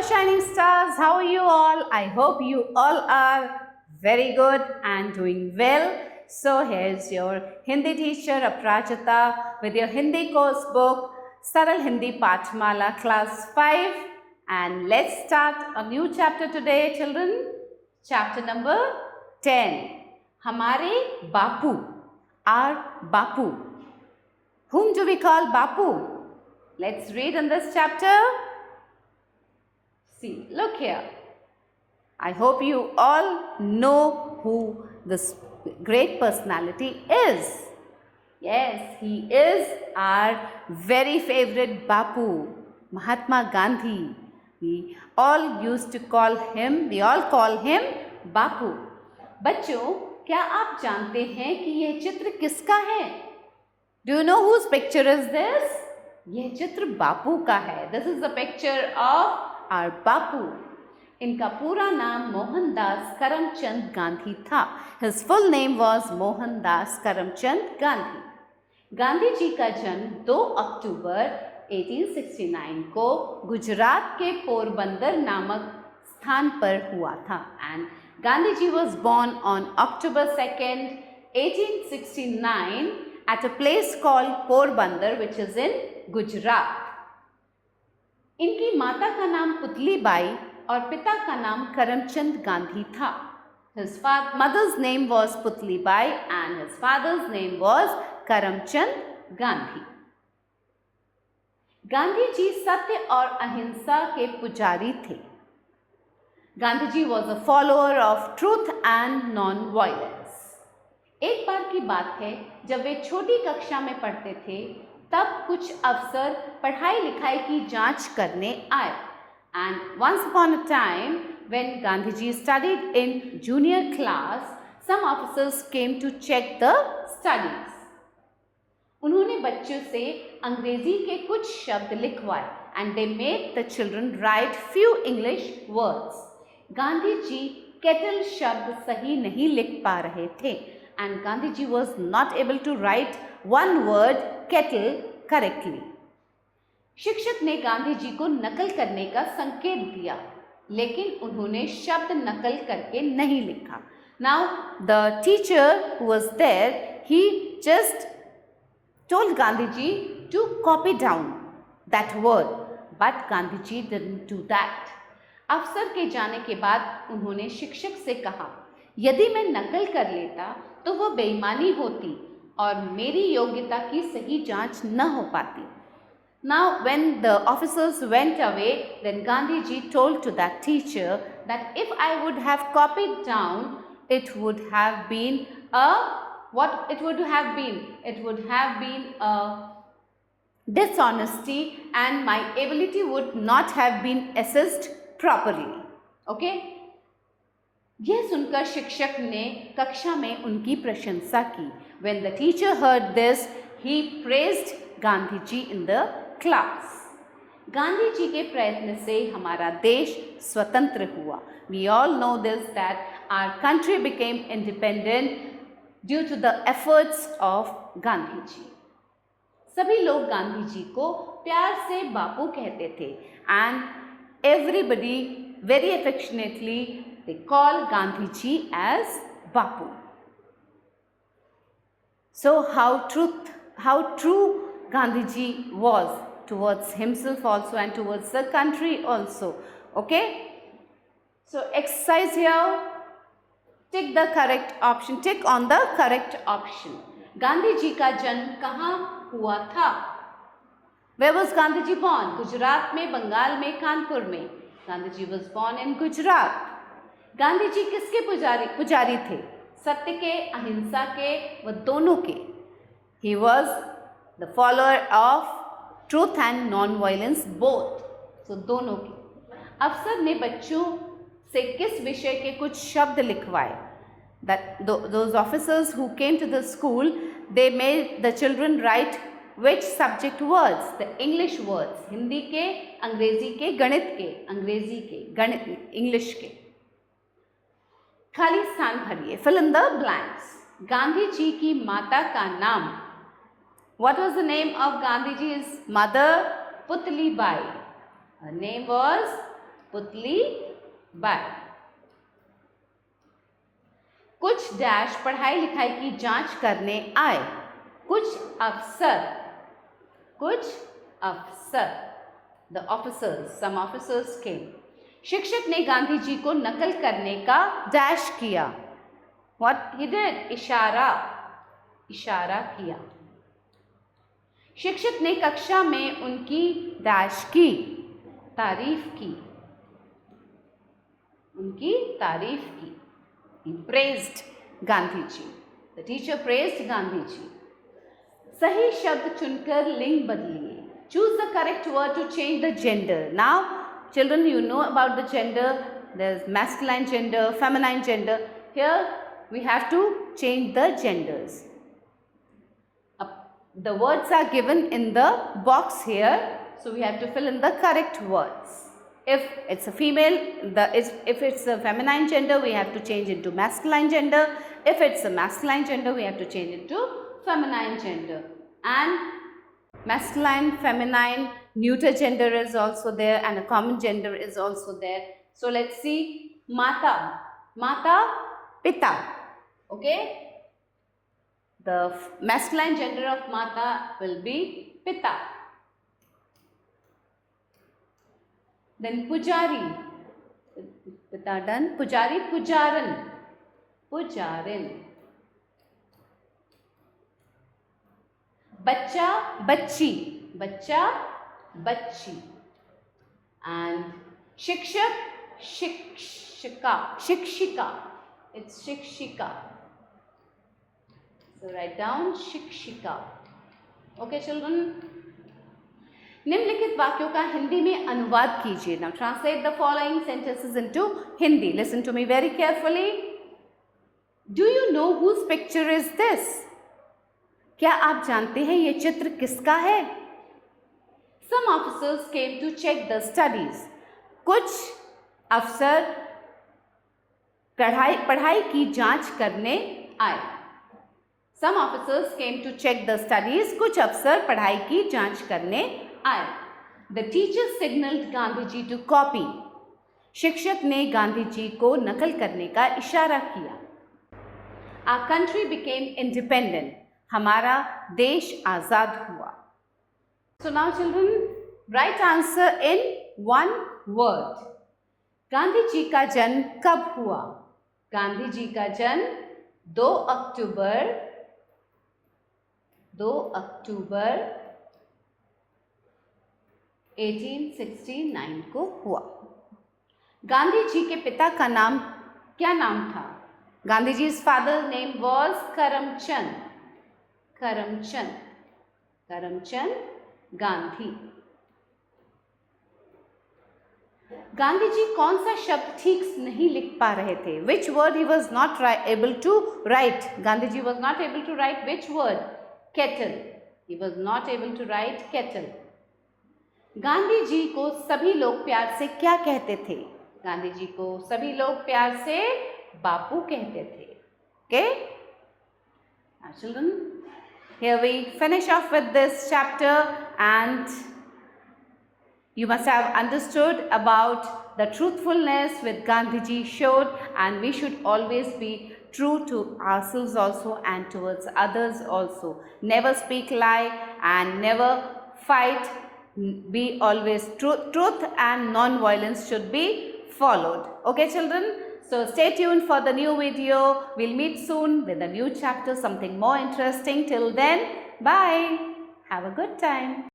shining stars, how are you all? I hope you all are very good and doing well. So here's your Hindi teacher Aprajita with your Hindi course book Saral Hindi Pathmala class 5, and let's start a new chapter today, children. Chapter number 10. Hamare Bapu, our Bapu. Whom do we call Bapu? Let's read in this chapter. See, look here. I hope you all know who this great personality is. Yes, he is our very favorite Bapu, Mahatma Gandhi. We all call him Bapu. बच्चों, क्या आप जानते हैं कि यह चित्र किसका है? Do you know whose picture is this? यह चित्र बापू का है. This is the picture of our बापू. इनका पूरा नाम मोहनदास करमचंद गांधी था. His full name was Mohandas Karamchand Gandhi. Gandhi ji का जन्म 2 अक्टूबर 1869 को गुजरात के पोरबंदर नामक स्थान पर हुआ था. And Gandhi ji was born on October 2nd, 1869 at a place called Porbandar, which is in Gujarat. इनकी माता का नाम पुतली बाई और पिता का नाम करमचंद गांधी था. His mother's name was Putli Bai and his father's name was Karamchand Gandhi. Gandhi ji सत्य और अहिंसा के पुजारी थे. Gandhi ji was a follower of truth and non-violence. एक बार की बात है, जब वे छोटी कक्षा में पढ़ते थे, तब कुछ अफसर पढ़ाई लिखाई की जांच करने आए. And once upon a time, when Gandhiji studied in junior class, some officers came to check the studies. उन्होंने बच्चों से अंग्रेजी के कुछ शब्द लिखवाए and they made the children write few English words. Gandhi ji kettle शब्द सही नहीं लिख पा रहे थे and Gandhi ji was not able to write one word kettle correctly. शिक्षक ने गांधी जी को नकल करने का संकेत दिया, लेकिन उन्होंने शब्द नकल करके नहीं लिखा. Now the teacher who was there, he just told Gandhi ji to copy down that word, but Gandhi ji didn't do that. अफसर के जाने के बाद उन्होंने शिक्षक से कहा, यदि मैं नकल कर लेता तो वह बेईमानी होती और मेरी योग्यता की सही जांच न हो पाती. Now when the officers went away, then Gandhi ji told to that teacher that if I would have copied down, it would have been a dishonesty and my ability would not have been assessed properly. Okay? यह सुनकर शिक्षक ने कक्षा में उनकी प्रशंसा की. When the teacher heard this, he praised Gandhi ji in the class. Gandhi ji के प्रयत्न से हमारा देश स्वतंत्र हुआ. We all know this, that our country became independent due to the efforts of Gandhi ji. सभी लोग गांधी जी को प्यार से बापू कहते थे and everybody very affectionately they call Gandhi ji as Bapu. So how true Gandhi ji was towards himself also and towards the country also. Okay? So exercise here. Tick on the correct option. Gandhi ji का जन्म कहाँ हुआ था? Where was Gandhi ji born? Gujarat में, बंगाल में, कानपुर में. Gandhi ji was born in Gujarat. Gandhi ji किसके पुजारी थे? सत्य के, अहिंसा के व दोनों के. He was the follower of truth and non-violence both. So दोनों के. अफसर ने बच्चों से किस विषय के कुछ शब्द लिखवाए? That those officers who came to the school, they made the children write which subject words? The English words. Hindi के, अंग्रेजी के, गणित के, अंग्रेजी के, गणित, इंग्लिश के. खाली स्थान भरिए. Fill in the blanks. Gandhi ji की माता का नाम. What was the name of Gandhi ji's mother? Putli Bai. Her name was Putli Bai. कुछ डैश पढ़ाई लिखाई की जांच करने आए। कुछ अफसर, कुछ अफसर, द ऑफिसर्स, सम ऑफिसर्स केम। शिक्षक ने गांधी जी को नकल करने का डैश किया। व्हाट ही डिड, इशारा, इशारा किया। शिक्षक ने कक्षा में उनकी डैश की, तारीफ की, उनकी तारीफ की। He praised Gandhi ji, the teacher praised Gandhi ji. सही शब्द चुनकर लिंग बदलिए। Choose the correct word to change the gender. Now, children, you know about the gender. There's masculine gender, feminine gender. Here, we have to change the genders. The words are given in the box here, so we have to fill in the correct words. If it's a female, if it's a feminine gender, we have to change it to masculine gender. If it's a masculine gender, we have to change it to feminine gender. And masculine, feminine, neuter gender is also there, and a common gender is also there. So let's see. Mata, mata, pita. Okay. The masculine gender of mata will be pita. Then pujari, pita done. Pujari, pujaran, pujarin. Bachcha, bachchi, bachcha, bachchi. And shikshak, shikshika, shikshika. It's shikshika. So write down shikshika. Okay, children. निम्नलिखित वाक्यों का हिंदी में अनुवाद कीजिए। Now translate the following sentences into Hindi. Listen to me very carefully. Do you know whose picture is this? क्या आप जानते हैं ये चित्र किसका है? Some officers came to check the studies. कुछ अफसर पढ़ाई की जांच करने आए। Some officers came to check the studies. कुछ अफसर पढ़ाई की जांच करने आए। The teacher signaled Gandhi ji to copy. शिक्षक ने गांधी जी को नकल करने का इशारा किया। Our country became independent. हमारा देश आजाद हुआ। So now children, write answer in one word. Gandhi ji का जन्म कब हुआ? गांधी जी का जन्म 2 अक्टूबर 1869 को हुआ। गांधी जी के पिता का नाम क्या नाम था? Gandhi जी's father name was Karamchand, Karamchand, Karamchand Gandhi. Gandhi ji कौन सा शब्द ठीक नहीं लिख पा रहे थे? Which word he was not able to write? Gandhi ji was not able to write which word? Kettle. He was not able to write kettle. Gandhi ji को सभी लोग प्यार से क्या कहते थे? गांधी जी को सभी लोग प्यार से बापू कहते थे। Okay? Now children, here we finish off with this chapter, and you must have understood about the truthfulness with Gandhiji showed, and we should always be true to ourselves also and towards others also. Never speak lie and never fight. Be always truth and non-violence should be followed. Okay children? So stay tuned for the new video. We'll meet soon with a new chapter, something more interesting. Till then, bye. Have a good time.